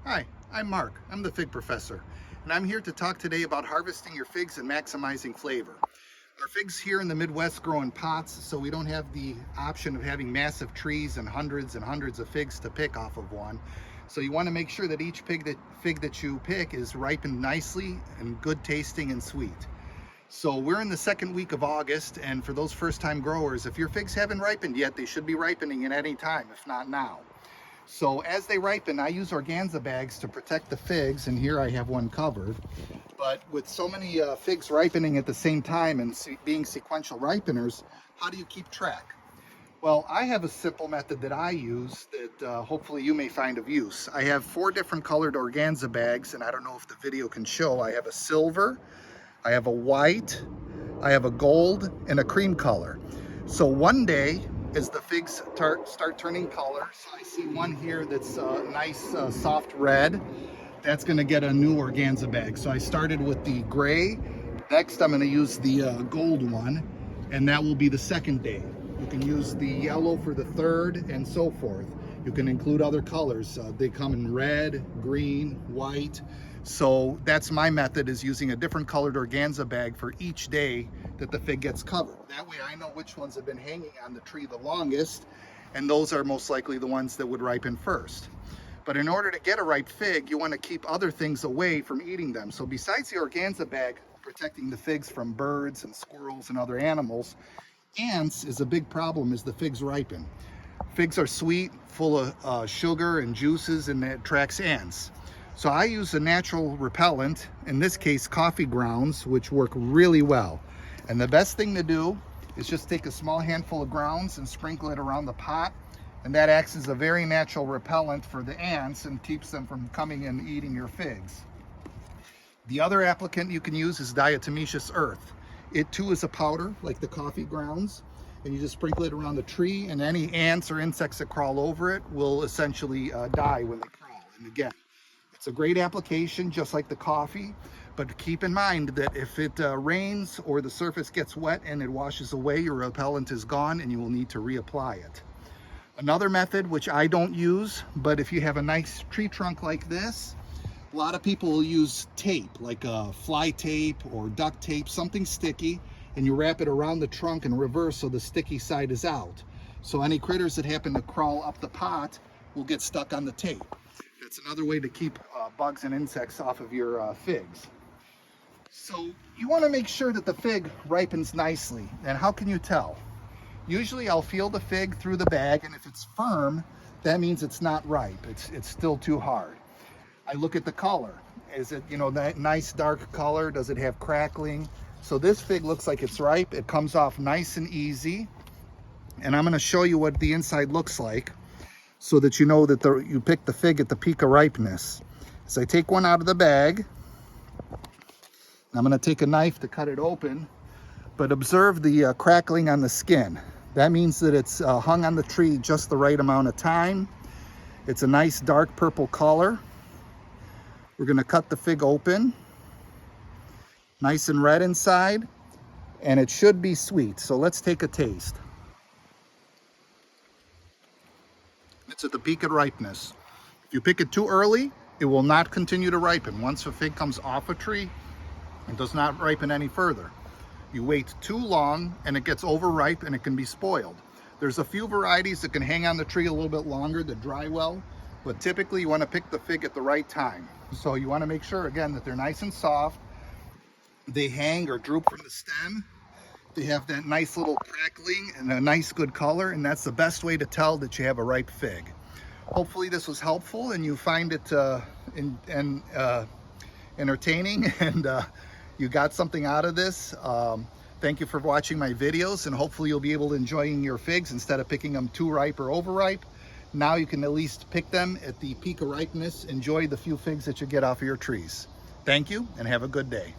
Hi, I'm Mark. I'm the Fig Professor, and I'm here to talk today about harvesting your figs and maximizing flavor. Our figs here in the Midwest grow in pots, so we don't have the option of having massive trees and hundreds of figs to pick off of one. So you want to make sure that each fig that you pick is ripened nicely and good tasting and sweet. So we're in the second week of August, and for those first-time growers, if your figs haven't ripened yet, they should be ripening at any time, if not now. So as they ripen, I use organza bags to protect the figs, and here I have one covered. But with so many figs ripening at the same time and being sequential ripeners, how do you keep track? Well, I have a simple method that I use that hopefully you may find of use. I have 4 different colored organza bags, and I don't know if the video can show. I have a silver, I have a white, I have a gold, and a cream color. So one day, as the figs start turning color, so I see one here that's nice soft red, that's going to get a new organza bag. So I started with the gray. Next I'm going to use the gold one, and that will be the second day. You can use the yellow for the third, and so forth. You can include other colors. They come in red, green, white. So that's my method, is using a different colored organza bag for each day that the fig gets covered. That way I know which ones have been hanging on the tree the longest, and those are most likely the ones that would ripen first. But in order to get a ripe fig, you want to keep other things away from eating them. So besides the organza bag protecting the figs from birds and squirrels and other animals, ants is a big problem as the figs ripen. Figs are sweet, full of sugar and juices, and it attracts ants. So I use a natural repellent, in this case coffee grounds, which work really well. And the best thing to do is just take a small handful of grounds and sprinkle it around the pot, and that acts as a very natural repellent for the ants and keeps them from coming and eating your figs. The other applicant you can use is diatomaceous earth. It too is a powder like the coffee grounds, and you just sprinkle it around the tree, and any ants or insects that crawl over it will essentially die when they crawl. And again, it's a great application just like the coffee, but keep in mind that if it rains or the surface gets wet and it washes away, your repellent is gone and you will need to reapply it. Another method, which I don't use, but if you have a nice tree trunk like this, a lot of people will use tape, like fly tape or duct tape, something sticky, and you wrap it around the trunk in reverse so the sticky side is out. So any critters that happen to crawl up the pot will get stuck on the tape. That's another way to keep bugs and insects off of your figs. So you want to make sure that the fig ripens nicely. And how can you tell? Usually I'll feel the fig through the bag, and if it's firm, that means it's not ripe. It's still too hard. I look at the color. Is it, that nice dark color? Does it have crackling? So this fig looks like it's ripe. It comes off nice and easy. And I'm going to show you what the inside looks like, so that you know that you picked the fig at the peak of ripeness. So I take one out of the bag. I'm going to take a knife to cut it open, but observe the crackling on the skin. That means that it's hung on the tree just the right amount of time. It's a nice dark purple color. We're going to cut the fig open. Nice and red inside, and it should be sweet. So let's take a taste. It's at the peak of ripeness. If you pick it too early, it will not continue to ripen. Once a fig comes off a tree, it does not ripen any further. You wait too long and it gets overripe and it can be spoiled. There's a few varieties that can hang on the tree a little bit longer that dry well, but typically you want to pick the fig at the right time. So you want to make sure, again, that they're nice and soft. They hang or droop from the stem. They have that nice little crackling and a nice good color, and that's the best way to tell that you have a ripe fig. Hopefully this was helpful and you find it entertaining, and you got something out of this. Thank you for watching my videos, and hopefully you'll be able to enjoy your figs instead of picking them too ripe or overripe. Now you can at least pick them at the peak of ripeness. Enjoy the few figs that you get off of your trees. Thank you, and have a good day.